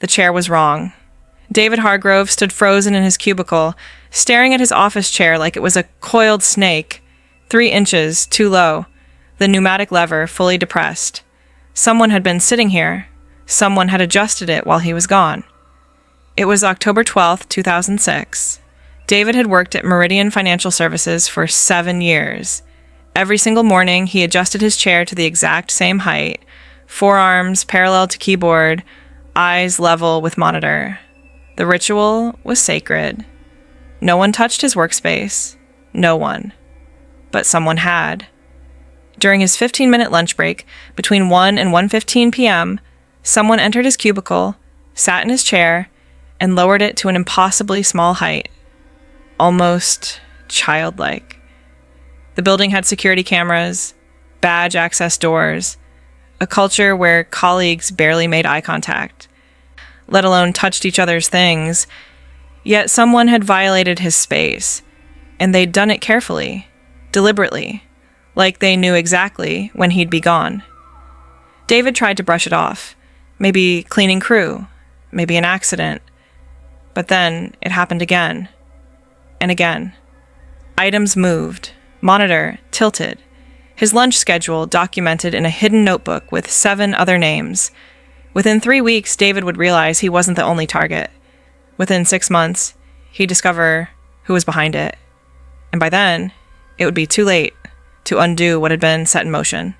The chair was wrong. David Hargrove stood frozen in his cubicle, staring at his office chair like it was a coiled snake, 3 inches too low, the pneumatic lever fully depressed. Someone had been sitting here. Someone had adjusted it while he was gone. It was October 12th, 2006. David had worked at Meridian Financial Services for 7 years. Every single morning, he adjusted his chair to the exact same height, forearms parallel to keyboard, eyes level with monitor. The ritual was sacred. No one touched his workspace. No one. But someone had. During his 15-minute lunch break, between 1 and 1:15 p.m., someone entered his cubicle, sat in his chair, and lowered it to an impossibly small height. Almost childlike. The building had security cameras, badge access doors, a culture where colleagues barely made eye contact, let alone touched each other's things. Yet someone had violated his space, and they'd done it carefully, deliberately, like they knew exactly when he'd be gone. David tried to brush it off, maybe cleaning crew, maybe an accident. But then it happened again, and again. Items moved, monitor tilted, his lunch schedule documented in a hidden notebook with 7 other names. Within 3 weeks, David would realize he wasn't the only target. Within 6 months, he'd discover who was behind it. And by then, it would be too late to undo what had been set in motion.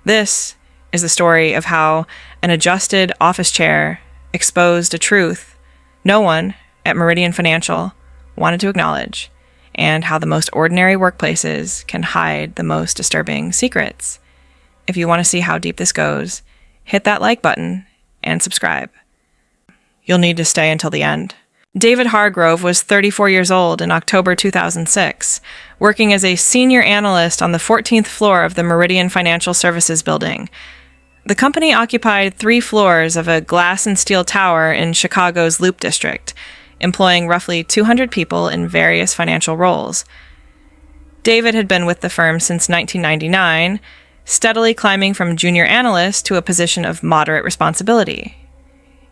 This is the story of how an adjusted office chair exposed a truth no one at Meridian Financial wanted to acknowledge, and how the most ordinary workplaces can hide the most disturbing secrets. If you want to see how deep this goes, hit that like button and subscribe. You'll need to stay until the end. David Hargrove was 34 years old in October 2006, working as a senior analyst on the 14th floor of the Meridian Financial Services building. The company occupied 3 floors of a glass and steel tower in Chicago's Loop District, employing roughly 200 people in various financial roles. David had been with the firm since 1999, steadily climbing from junior analyst to a position of moderate responsibility.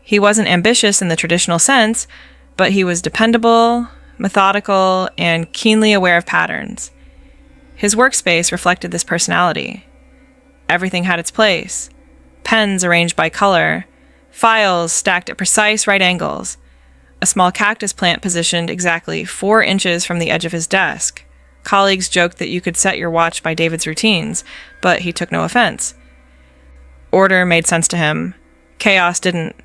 He wasn't ambitious in the traditional sense, but he was dependable, methodical, and keenly aware of patterns. His workspace reflected this personality. Everything had its place. Pens arranged by color, files stacked at precise right angles, a small cactus plant positioned exactly 4 inches from the edge of his desk. Colleagues joked that you could set your watch by David's routines, but he took no offense. Order made sense to him. Chaos didn't.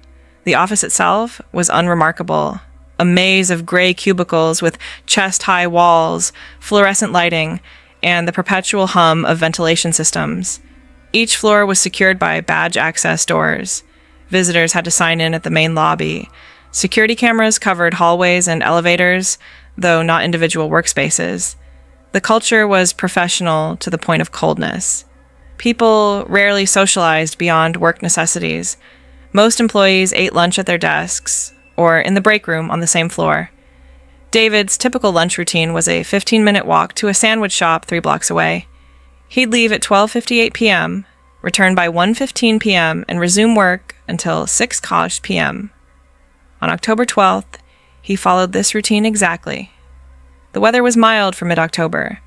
The office itself was unremarkable. A maze of gray cubicles with chest-high walls, fluorescent lighting, and the perpetual hum of ventilation systems. Each floor was secured by badge access doors. Visitors had to sign in at the main lobby. Security cameras covered hallways and elevators, though not individual workspaces. The culture was professional to the point of coldness. People rarely socialized beyond work necessities. Most employees ate lunch at their desks, or in the break room on the same floor. David's typical lunch routine was a 15-minute walk to a sandwich shop 3 blocks away. He'd leave at 12:58 p.m., return by 1:15 p.m., and resume work until 6 p.m. On October 12th, he followed this routine exactly. The weather was mild for mid-October,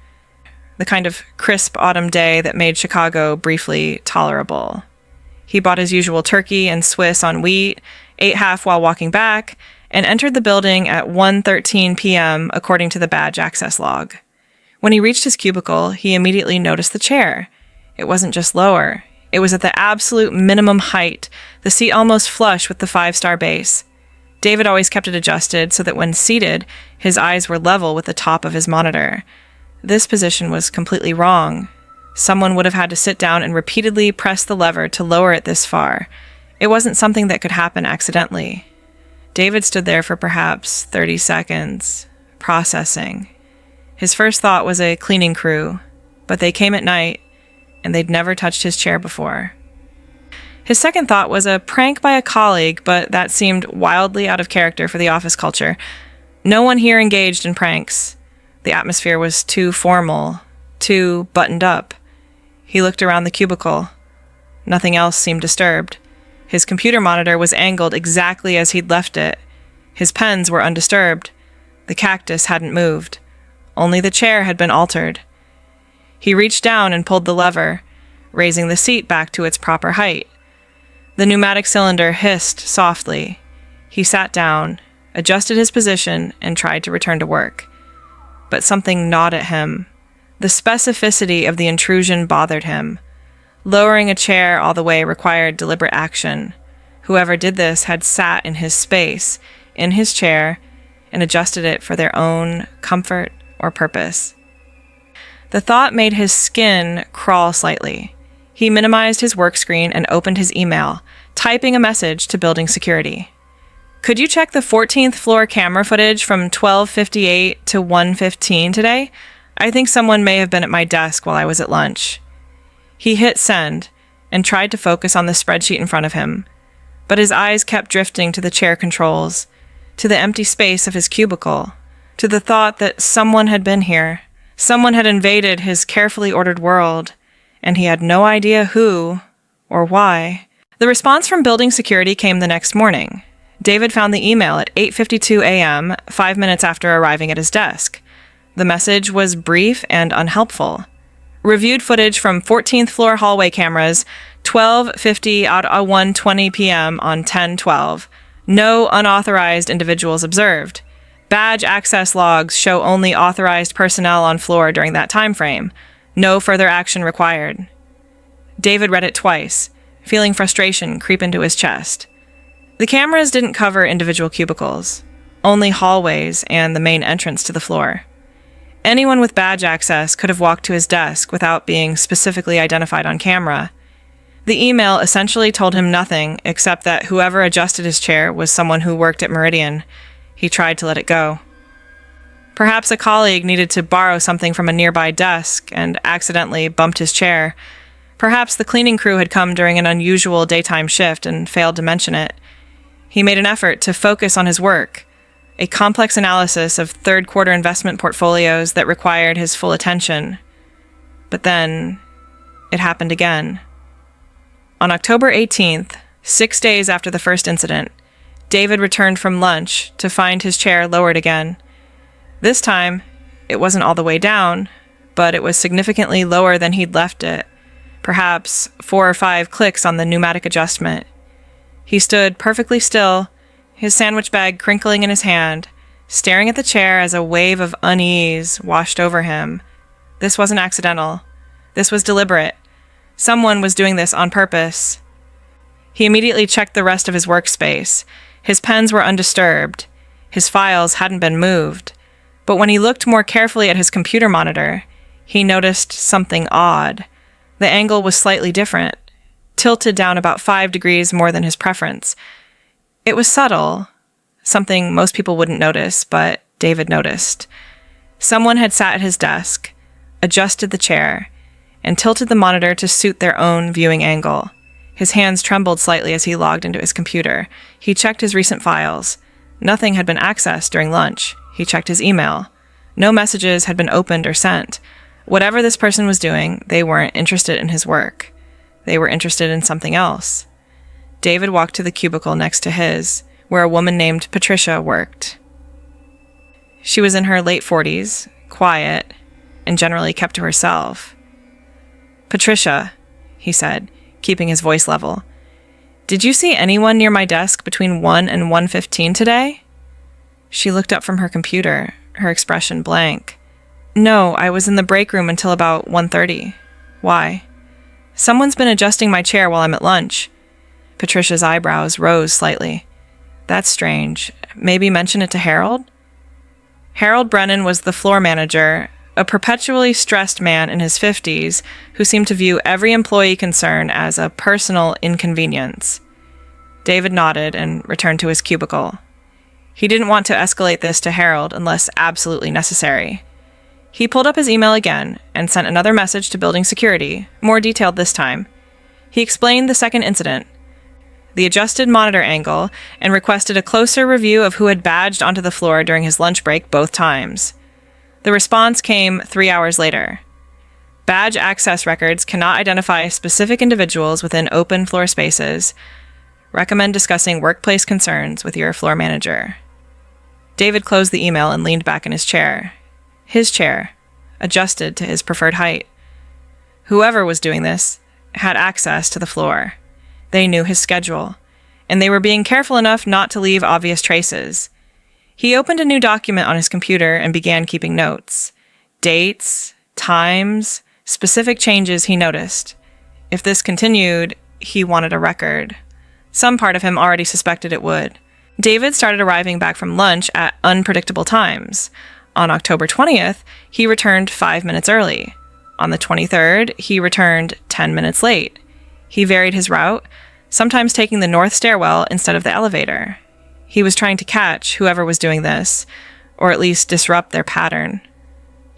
the kind of crisp autumn day that made Chicago briefly tolerable. He bought his usual turkey and Swiss on wheat, ate half while walking back, and entered the building at 1:13 p.m. according to the badge access log. When he reached his cubicle, he immediately noticed the chair. It wasn't just lower. It was at the absolute minimum height, the seat almost flush with the 5-star base. David always kept it adjusted so that when seated, his eyes were level with the top of his monitor. This position was completely wrong. Someone would have had to sit down and repeatedly press the lever to lower it this far. It wasn't something that could happen accidentally. David stood there for perhaps 30 seconds, processing. His first thought was a cleaning crew, but they came at night, and they'd never touched his chair before. His second thought was a prank by a colleague, but that seemed wildly out of character for the office culture. No one here engaged in pranks. The atmosphere was too formal, too buttoned up. He looked around the cubicle. Nothing else seemed disturbed. His computer monitor was angled exactly as he'd left it. His pens were undisturbed. The cactus hadn't moved. Only the chair had been altered. He reached down and pulled the lever, raising the seat back to its proper height. The pneumatic cylinder hissed softly. He sat down, adjusted his position, and tried to return to work. But something gnawed at him. The specificity of the intrusion bothered him. Lowering a chair all the way required deliberate action. Whoever did this had sat in his space, in his chair, and adjusted it for their own comfort or purpose. The thought made his skin crawl slightly. He minimized his work screen and opened his email, typing a message to building security. Could you check the 14th floor camera footage from 12:58 to 1:15 today? I think someone may have been at my desk while I was at lunch. He hit send and tried to focus on the spreadsheet in front of him, but his eyes kept drifting to the chair controls, to the empty space of his cubicle, to the thought that someone had been here. Someone had invaded his carefully ordered world, and he had no idea who or why. The response from building security came the next morning. David found the email at 8:52 a.m., 5 minutes after arriving at his desk. The message was brief and unhelpful. Reviewed footage from 14th floor hallway cameras, 12:50 out of 1:20 p.m. on 10/12. No unauthorized individuals observed. Badge access logs show only authorized personnel on floor during that time frame. No further action required. David read it twice, feeling frustration creep into his chest. The cameras didn't cover individual cubicles, only hallways and the main entrance to the floor. Anyone with badge access could have walked to his desk without being specifically identified on camera. The email essentially told him nothing except that whoever adjusted his chair was someone who worked at Meridian. He tried to let it go. Perhaps a colleague needed to borrow something from a nearby desk and accidentally bumped his chair. Perhaps the cleaning crew had come during an unusual daytime shift and failed to mention it. He made an effort to focus on his work, a complex analysis of third-quarter investment portfolios that required his full attention. But then, it happened again. On October 18th, 6 days after the first incident, David returned from lunch to find his chair lowered again. This time, it wasn't all the way down, but it was significantly lower than he'd left it, perhaps 4 or 5 clicks on the pneumatic adjustment. He stood perfectly still, his sandwich bag crinkling in his hand, staring at the chair as a wave of unease washed over him. This wasn't accidental. This was deliberate. Someone was doing this on purpose. He immediately checked the rest of his workspace. His pens were undisturbed. His files hadn't been moved. But when he looked more carefully at his computer monitor, he noticed something odd. The angle was slightly different, tilted down about 5 degrees more than his preference. It was subtle, something most people wouldn't notice, but David noticed. Someone had sat at his desk, adjusted the chair, and tilted the monitor to suit their own viewing angle. His hands trembled slightly as he logged into his computer. He checked his recent files. Nothing had been accessed during lunch. He checked his email. No messages had been opened or sent. Whatever this person was doing, they weren't interested in his work. They were interested in something else. David walked to the cubicle next to his, where a woman named Patricia worked. She was in her late 40s, quiet, and generally kept to herself. "Patricia," he said, keeping his voice level, "did you see anyone near my desk between 1 and 1:15 today?" She looked up from her computer, her expression blank. "No, I was in the break room until about 1:30. Why?" "Someone's been adjusting my chair while I'm at lunch." Patricia's eyebrows rose slightly. "That's strange. Maybe mention it to Harold?" Harold Brennan was the floor manager, a perpetually stressed man in his 50s who seemed to view every employee concern as a personal inconvenience. David nodded and returned to his cubicle. He didn't want to escalate this to Harold unless absolutely necessary. He pulled up his email again and sent another message to building security, more detailed this time. He explained the second incident, the adjusted monitor angle, and requested a closer review of who had badged onto the floor during his lunch break both times. The response came 3 hours later. Badge access records cannot identify specific individuals within open floor spaces. Recommend discussing workplace concerns with your floor manager. David closed the email and leaned back in his chair. His chair, adjusted to his preferred height. Whoever was doing this had access to the floor. They knew his schedule, and they were being careful enough not to leave obvious traces. He opened a new document on his computer and began keeping notes. Dates, times, specific changes he noticed. If this continued, he wanted a record. Some part of him already suspected it would. David started arriving back from lunch at unpredictable times. On October 20th, he returned 5 minutes early. On the 23rd, he returned 10 minutes late. He varied his route, sometimes taking the north stairwell instead of the elevator. He was trying to catch whoever was doing this, or at least disrupt their pattern.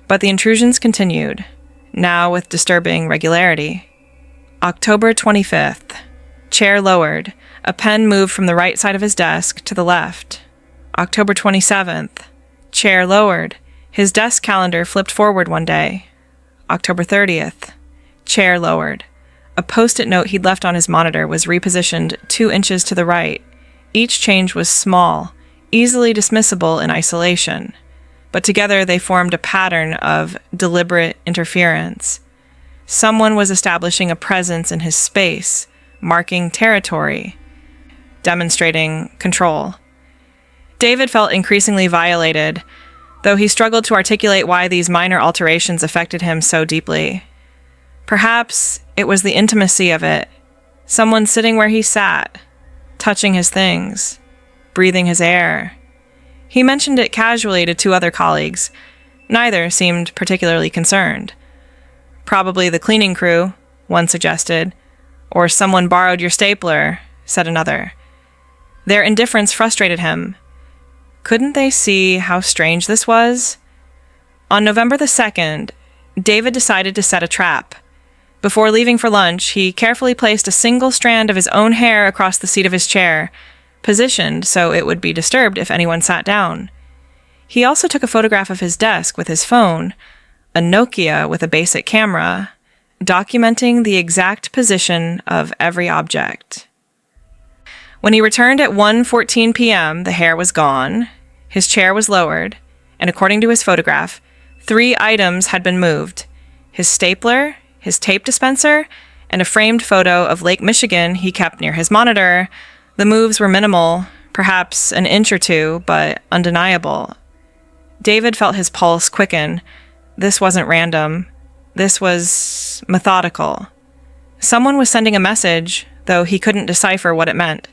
But the intrusions continued, now with disturbing regularity. October 25th. Chair lowered. A pen moved from the right side of his desk to the left. October 27th. Chair lowered. His desk calendar flipped forward one day. October 30th. Chair lowered. A post-it note he'd left on his monitor was repositioned 2 inches to the right. Each change was small, easily dismissible in isolation, but together they formed a pattern of deliberate interference. Someone was establishing a presence in his space, marking territory, demonstrating control. David felt increasingly violated, though he struggled to articulate why these minor alterations affected him so deeply. Perhaps it was the intimacy of it, someone sitting where he sat, touching his things, breathing his air. He mentioned it casually to 2 other colleagues. Neither seemed particularly concerned. Probably the cleaning crew, one suggested, or someone borrowed your stapler, said another. Their indifference frustrated him. Couldn't they see how strange this was? On November the 2nd, David decided to set a trap. Before leaving for lunch, he carefully placed a single strand of his own hair across the seat of his chair, positioned so it would be disturbed if anyone sat down. He also took a photograph of his desk with his phone, a Nokia with a basic camera, documenting the exact position of every object. When he returned at 1:14 p.m., the hair was gone, his chair was lowered, and according to his photograph, 3 items had been moved: his stapler, his tape dispenser, and a framed photo of Lake Michigan he kept near his monitor. The moves were minimal, perhaps an inch or 2, but undeniable. David felt his pulse quicken. This wasn't random. This was methodical. Someone was sending a message, though he couldn't decipher what it meant.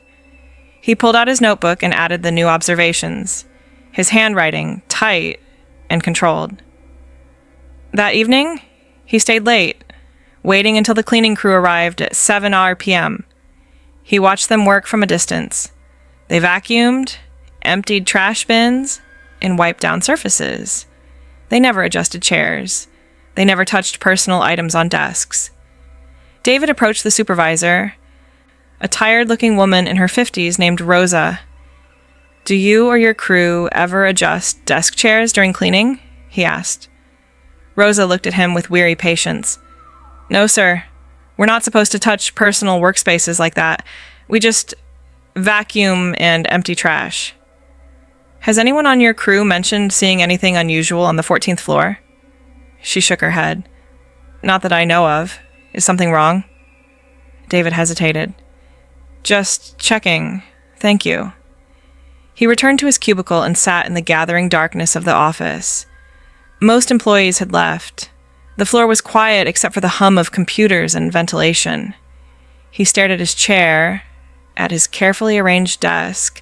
He pulled out his notebook and added the new observations, his handwriting tight and controlled. That evening, he stayed late, waiting until the cleaning crew arrived at 7 p.m. He watched them work from a distance. They vacuumed, emptied trash bins, and wiped down surfaces. They never adjusted chairs. They never touched personal items on desks. David approached the supervisor, a tired-looking woman in her 50s named Rosa. "Do you or your crew ever adjust desk chairs during cleaning?" he asked. Rosa looked at him with weary patience. "No, sir. We're not supposed to touch personal workspaces like that. We just vacuum and empty trash." "Has anyone on your crew mentioned seeing anything unusual on the 14th floor?" She shook her head. "Not that I know of. Is something wrong?" David hesitated. "Just checking. Thank you." He returned to his cubicle and sat in the gathering darkness of the office. Most employees had left. The floor was quiet except for the hum of computers and ventilation. He stared at his chair, at his carefully arranged desk,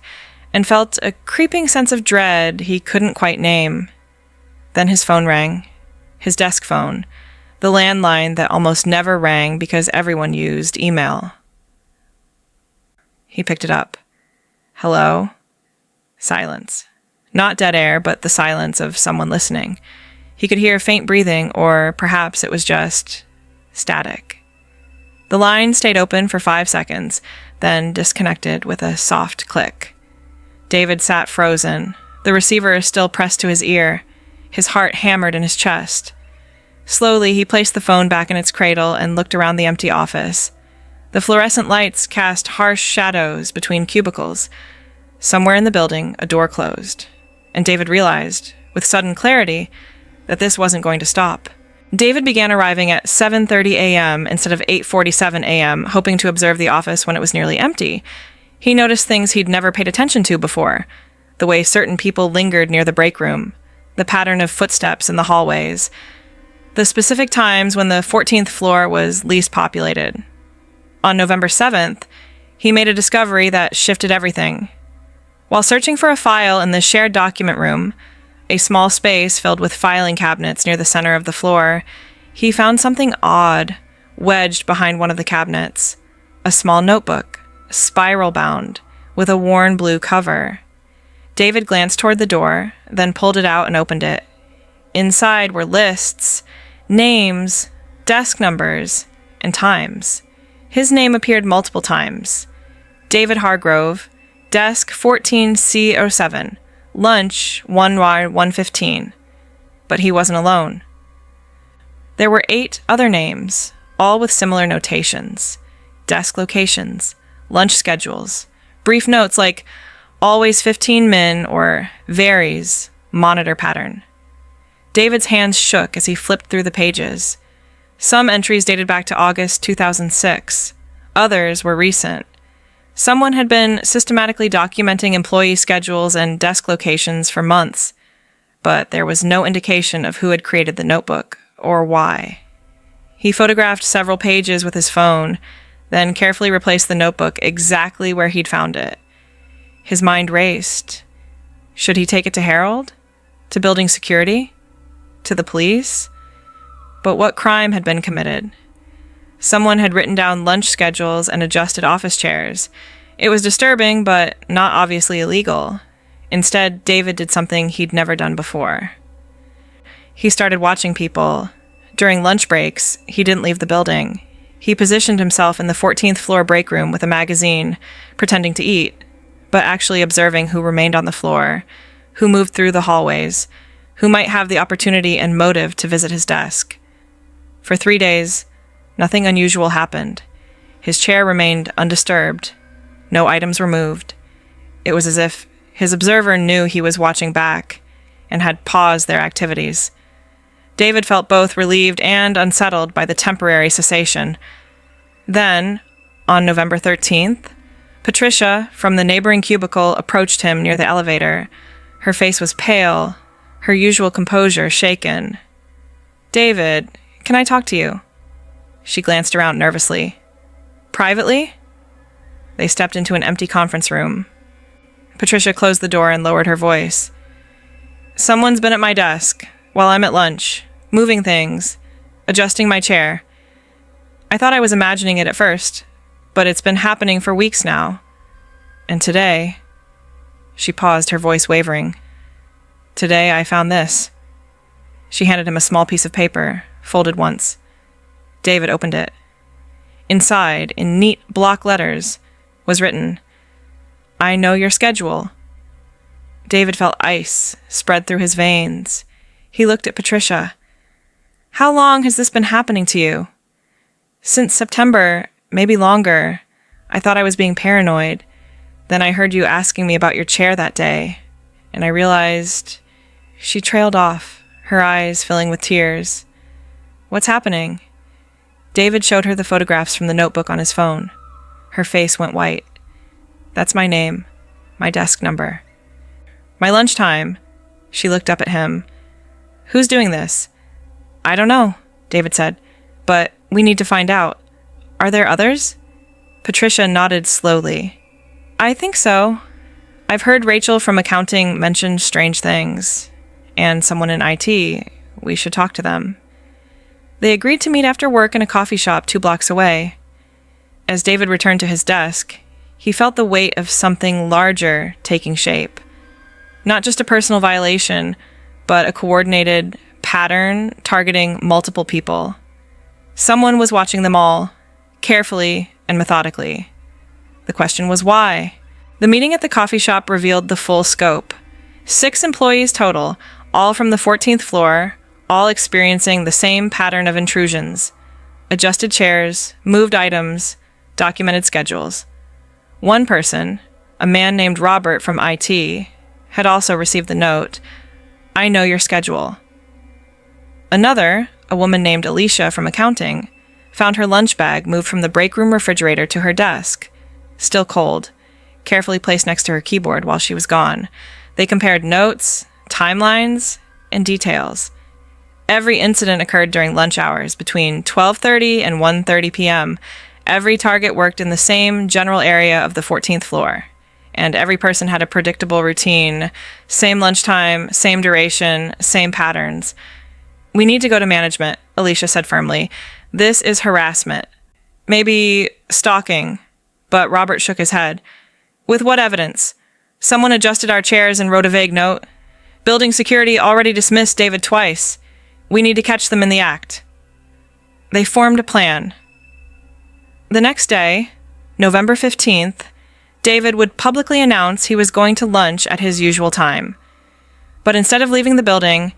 and felt a creeping sense of dread he couldn't quite name. Then his phone rang. His desk phone, the landline that almost never rang because everyone used email. He picked it up. "Hello?" Silence. Not dead air, but the silence of someone listening. He could hear faint breathing, or perhaps it was just static. The line stayed open for 5 seconds, then disconnected with a soft click. David sat frozen, the receiver still pressed to his ear. His heart hammered in his chest. Slowly, he placed the phone back in its cradle and looked around the empty office. The fluorescent lights cast harsh shadows between cubicles. Somewhere in the building, a door closed, and David realized, with sudden clarity, that this wasn't going to stop. David began arriving at 7:30 a.m. instead of 8:47 a.m., hoping to observe the office when it was nearly empty. He noticed things he'd never paid attention to before, the way certain people lingered near the break room, the pattern of footsteps in the hallways, the specific times when the 14th floor was least populated. On November 7th, he made a discovery that shifted everything. While searching for a file in the shared document room, a small space filled with filing cabinets near the center of the floor, he found something odd wedged behind one of the cabinets. A small notebook, spiral-bound, with a worn blue cover. David glanced toward the door, then pulled it out and opened it. Inside were lists, names, desk numbers, and times. His name appeared multiple times. David Hargrove, desk 14C07, lunch 1Y115. But he wasn't alone. There were 8 other names, all with similar notations. Desk locations, lunch schedules, brief notes like always 15 min or varies, monitor pattern. David's hands shook as he flipped through the pages. Some entries dated back to August 2006. Others were recent. Someone had been systematically documenting employee schedules and desk locations for months, but there was no indication of who had created the notebook or why. He photographed several pages with his phone, then carefully replaced the notebook exactly where he'd found it. His mind raced. Should he take it to Harold? To building security? To the police? But what crime had been committed? Someone had written down lunch schedules and adjusted office chairs. It was disturbing, but not obviously illegal. Instead, David did something he'd never done before. He started watching people. During lunch breaks, he didn't leave the building. He positioned himself in the 14th floor break room with a magazine, pretending to eat, but actually observing who remained on the floor, who moved through the hallways, who might have the opportunity and motive to visit his desk. For 3 days, nothing unusual happened. His chair remained undisturbed. No items were moved. It was as if his observer knew he was watching back and had paused their activities. David felt both relieved and unsettled by the temporary cessation. Then, on November 13th, Patricia from the neighboring cubicle approached him near the elevator. Her face was pale, her usual composure shaken. "David, can I talk to you?" She glanced around nervously. "Privately?" They stepped into an empty conference room. Patricia closed the door and lowered her voice. "Someone's been at my desk while I'm at lunch, moving things, adjusting my chair. I thought I was imagining it at first, but it's been happening for weeks now. And today," she paused, her voice wavering, "today I found this." She handed him a small piece of paper, folded once. David opened it. Inside, in neat block letters, was written, "I know your schedule." David felt ice spread through his veins. He looked at Patricia. "How long has this been happening to you?" "Since September, maybe longer. I thought I was being paranoid. Then I heard you asking me about your chair that day, and I realized..." She trailed off, her eyes filling with tears. "What's happening?" David showed her the photographs from the notebook on his phone. Her face went white. "That's my name, my desk number." "My lunchtime." She looked up at him. "Who's doing this?" "I don't know," David said, "but we need to find out. Are there others?" Patricia nodded slowly. "I think so. I've heard Rachel from accounting mention strange things, and someone in IT. We should talk to them." They agreed to meet after work in a coffee shop 2 blocks away. As David returned to his desk, he felt the weight of something larger taking shape. Not just a personal violation, but a coordinated pattern targeting multiple people. Someone was watching them all, carefully and methodically. The question was why? The meeting at the coffee shop revealed the full scope. 6 employees total, all from the 14th floor, all experiencing the same pattern of intrusions. Adjusted chairs, moved items, documented schedules. One person, a man named Robert from IT, had also received the note, "I know your schedule." Another, a woman named Alicia from accounting, found her lunch bag moved from the break room refrigerator to her desk, still cold, carefully placed next to her keyboard while she was gone. They compared notes, timelines, and details. Every incident occurred during lunch hours between 12:30 and 1:30 p.m. Every target worked in the same general area of the 14th floor, and every person had a predictable routine, same lunchtime, same duration, same patterns. "We need to go to management," Alicia said firmly. "This is harassment. Maybe stalking." But Robert shook his head. "With what evidence? Someone adjusted our chairs and wrote a vague note. Building security already dismissed David twice. We need to catch them in the act." They formed a plan. The next day, November 15th, David would publicly announce he was going to lunch at his usual time. But instead of leaving the building,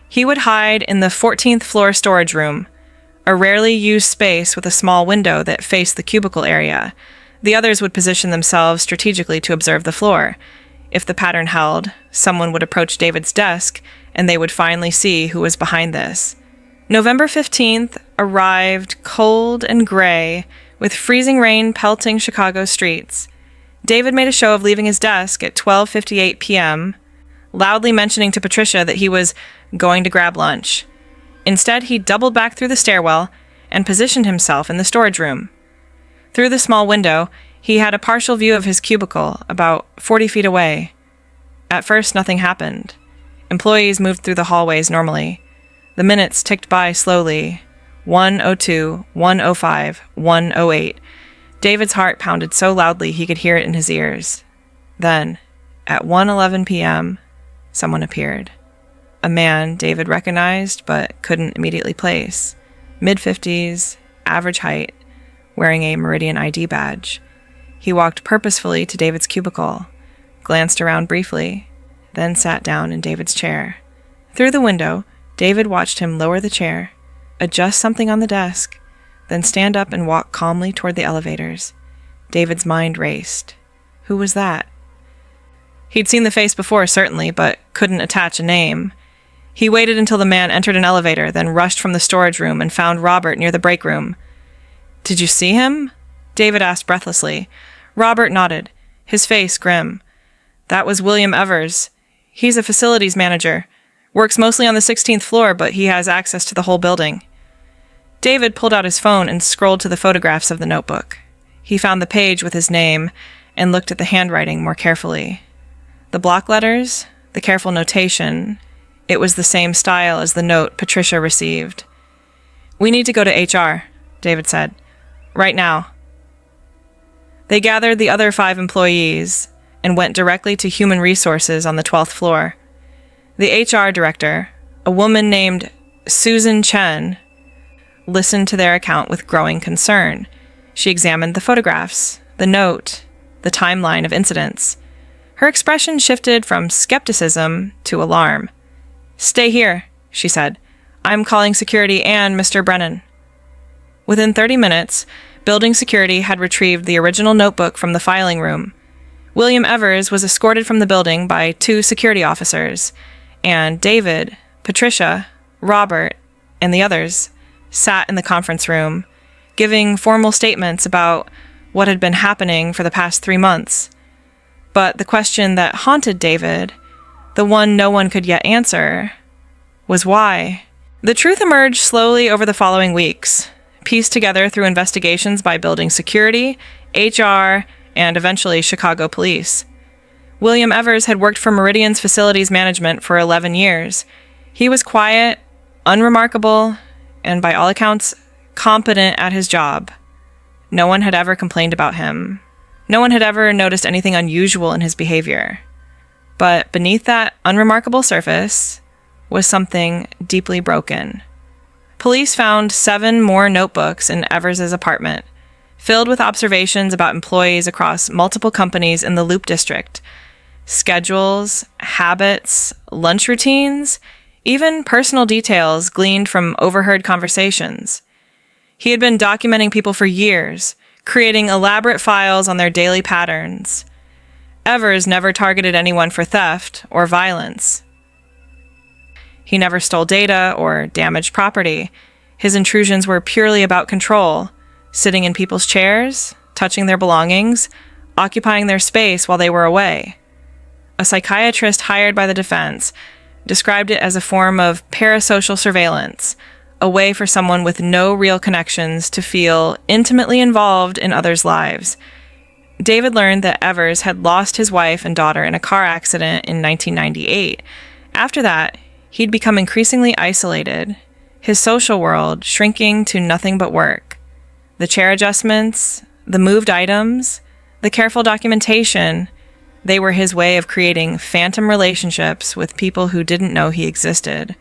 he would hide in the 14th floor storage room, a rarely used space with a small window that faced the cubicle area. The others would position themselves strategically to observe the floor. If the pattern held, someone would approach David's desk, and they would finally see who was behind this. November 15th arrived cold and gray, with freezing rain pelting Chicago streets. David made a show of leaving his desk at 12:58 p.m., loudly mentioning to Patricia that he was going to grab lunch. Instead, he doubled back through the stairwell and positioned himself in the storage room. Through the small window, he had a partial view of his cubicle, about 40 feet away. At first, nothing happened. Employees moved through the hallways normally. The minutes ticked by slowly. 1:02, 1:05, 1:08. David's heart pounded so loudly he could hear it in his ears. Then, at 1:11 p.m., someone appeared. A man David recognized but couldn't immediately place. Mid-50s, average height, wearing a Meridian ID badge. He walked purposefully to David's cubicle, glanced around briefly, then sat down in David's chair. Through the window, David watched him lower the chair, adjust something on the desk, then stand up and walk calmly toward the elevators. David's mind raced. Who was that? He'd seen the face before, certainly, but couldn't attach a name. He waited until the man entered an elevator, then rushed from the storage room and found Robert near the break room. "Did you see him?" David asked breathlessly. Robert nodded, his face grim. "That was William Evers. He's a facilities manager. Works mostly on the 16th floor, but he has access to the whole building." David pulled out his phone and scrolled to the photographs of the notebook. He found the page with his name and looked at the handwriting more carefully. The block letters, the careful notation, it was the same style as the note Patricia received. "We need to go to HR," David said. "Right now." They gathered the other 5 employees and went directly to Human Resources on the 12th floor. The HR director, a woman named Susan Chen, listened to their account with growing concern. She examined the photographs, the note, the timeline of incidents. Her expression shifted from skepticism to alarm. "Stay here," she said. "I'm calling security and Mr. Brennan." Within 30 minutes, building security had retrieved the original notebook from the filing room. William Evers was escorted from the building by 2 security officers, and David, Patricia, Robert, and the others sat in the conference room, giving formal statements about what had been happening for the past 3 months. But the question that haunted David, the one no one could yet answer, was why. The truth emerged slowly over the following weeks, pieced together through investigations by building security, HR, and eventually Chicago police. William Evers had worked for Meridian's facilities management for 11 years. He was quiet, unremarkable, and by all accounts, competent at his job. No one had ever complained about him. No one had ever noticed anything unusual in his behavior. But beneath that unremarkable surface was something deeply broken. Police found 7 more notebooks in Evers's apartment, filled with observations about employees across multiple companies in the Loop District. Schedules, habits, lunch routines, even personal details gleaned from overheard conversations. He had been documenting people for years, creating elaborate files on their daily patterns. Evers never targeted anyone for theft or violence. He never stole data or damaged property. His intrusions were purely about control, sitting in people's chairs, touching their belongings, occupying their space while they were away. A psychiatrist hired by the defense described it as a form of parasocial surveillance, a way for someone with no real connections to feel intimately involved in others' lives. David learned that Evers had lost his wife and daughter in a car accident in 1998. After that, he'd become increasingly isolated, his social world shrinking to nothing but work. The chair adjustments, the moved items, the careful documentation, they were his way of creating phantom relationships with people who didn't know he existed.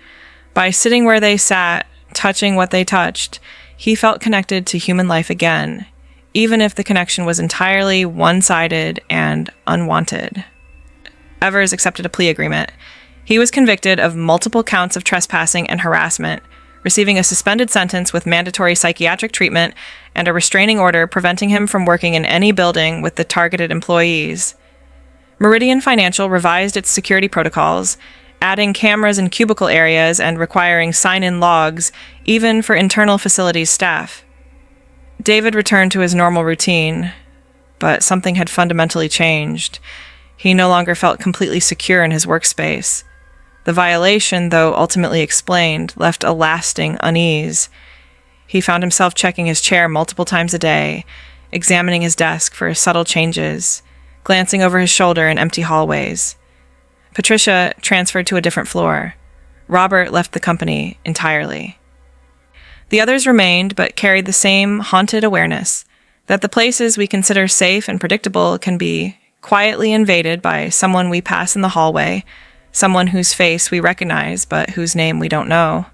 By sitting where they sat, touching what they touched, he felt connected to human life again, even if the connection was entirely one-sided and unwanted. Evers accepted a plea agreement. He was convicted of multiple counts of trespassing and harassment, receiving a suspended sentence with mandatory psychiatric treatment and a restraining order preventing him from working in any building with the targeted employees. Meridian Financial revised its security protocols, adding cameras in cubicle areas and requiring sign-in logs, even for internal facilities staff. David returned to his normal routine, but something had fundamentally changed. He no longer felt completely secure in his workspace. The violation, though ultimately explained, left a lasting unease. He found himself checking his chair multiple times a day, examining his desk for subtle changes, glancing over his shoulder in empty hallways. Patricia transferred to a different floor. Robert left the company entirely. The others remained, but carried the same haunted awareness that the places we consider safe and predictable can be quietly invaded by someone we pass in the hallway, someone whose face we recognize but whose name we don't know.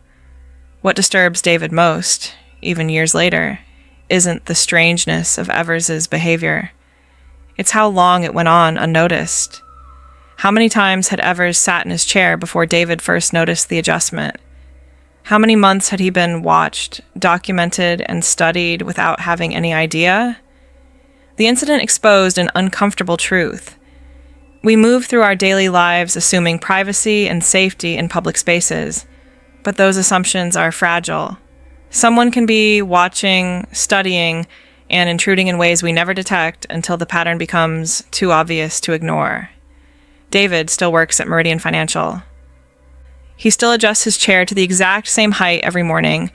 What disturbs David most, even years later, isn't the strangeness of Evers's behavior. It's how long it went on unnoticed. How many times had Evers sat in his chair before David first noticed the adjustment? How many months had he been watched, documented, and studied without having any idea? The incident exposed an uncomfortable truth. We move through our daily lives assuming privacy and safety in public spaces, but those assumptions are fragile. Someone can be watching, studying, and intruding in ways we never detect until the pattern becomes too obvious to ignore. David still works at Meridian Financial. He still adjusts his chair to the exact same height every morning,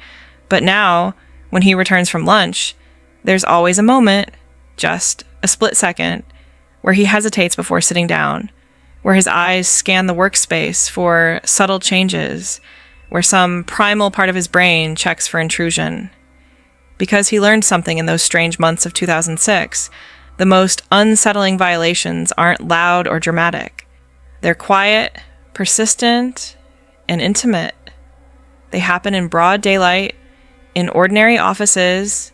but now, when he returns from lunch, there's always a moment, just a split second, where he hesitates before sitting down, where his eyes scan the workspace for subtle changes, where some primal part of his brain checks for intrusion. Because he learned something in those strange months of 2006, the most unsettling violations aren't loud or dramatic. They're quiet, persistent, and intimate. They happen in broad daylight, in ordinary offices,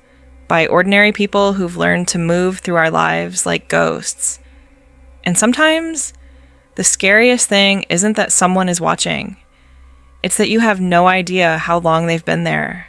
by ordinary people who've learned to move through our lives like ghosts. And sometimes, the scariest thing isn't that someone is watching. It's that you have no idea how long they've been there,